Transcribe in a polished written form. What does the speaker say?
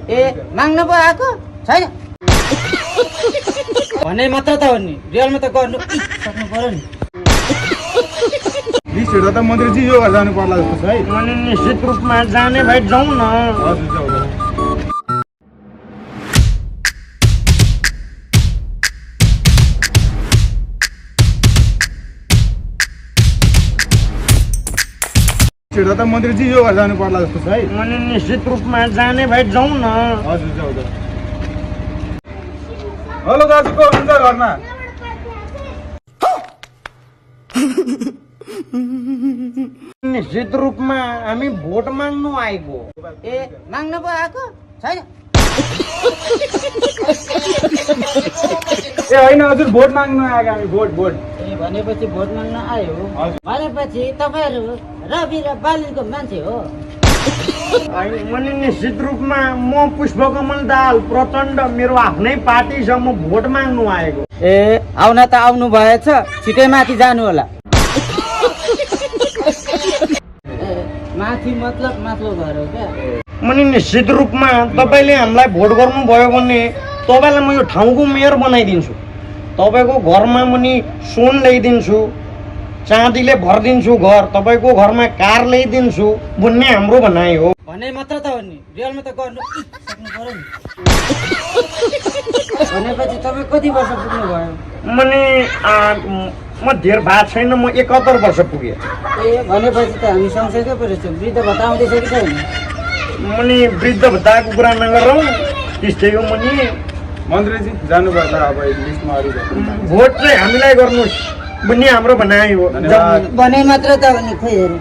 ए माग्न पो आएको छैन भने मात्र त हो नि रियलमा त गर्नु सक्नु पर्यो नि लिस्ट त मन्त्रीजी यो घर जानु पर्ला जस्तो छ है। अनि निश्चित रूपमा जाने भाइ जाउँ न। हजुर जाउँ। त मन्त्रीजी यो घर जानु पर्ला जस्तो छ है। अनि निश्चित रूपमा जाने भाइ जाउँ न। हजुर जाउँ। हेलो दाजु को हुन्छ घरमा? निश्चित रूपमा हामी भोट माग्नु आएको। ए माग्न पो आएको छैन ए होइन हजुर भोट माग्नु आएको हामी भोट। ए भनेपछि भोट माग्न आयो भनेपछि तपाईँहरू रवि र बालिनको मान्छे हो। अनि निश्चित रूपमा म पुष्पकमल दाहाल प्रचण्ड मेरो आफ्नै पार्टी छ, म भोट माग्नु आएको। ए आउन त आउनु भएछ छिटै माथि जानु होला। माथि मतलब माथिल्लो घर हो क्या? अनि निश्चित रूपमा तपाईँले हामीलाई भोट गर्नुभयो भने तपाईँलाई म यो ठाउँको मेयर बनाइदिन्छु। तपाईँको घरमा पनि सोन ल्याइदिन्छु, चाँदीले भरिदिन्छु घर, तपाईँको घरमा कार ल्याइदिन्छु भन्ने हाम्रो भनाइ हो। भने मात्र त हो नि रियलमा त गर्नु सक्नु पर्यो नि भनेपछि तपाईँ कति वर्ष पुग्नु भयो? म धेर भएको छैन, म 71 वर्ष पुगेँ। ए भनेपछि त हामी सँगसँगै परेछौँ। वृद्ध भत्ता आउँदैछ कि छैन? मुनि वृद्ध भत्ताको कुरा नगरौँ, त्यस्तै हो मुनि। मन्त्रीजी जानु पर्ला अब लिस्टमा अरु भोट चाहिँ हामीलाई गर्नुहोस् भन्ने हाम्रो भनाइ हो। धन्यवाद। भने मात्र त हो नि खोइ हेरौँ।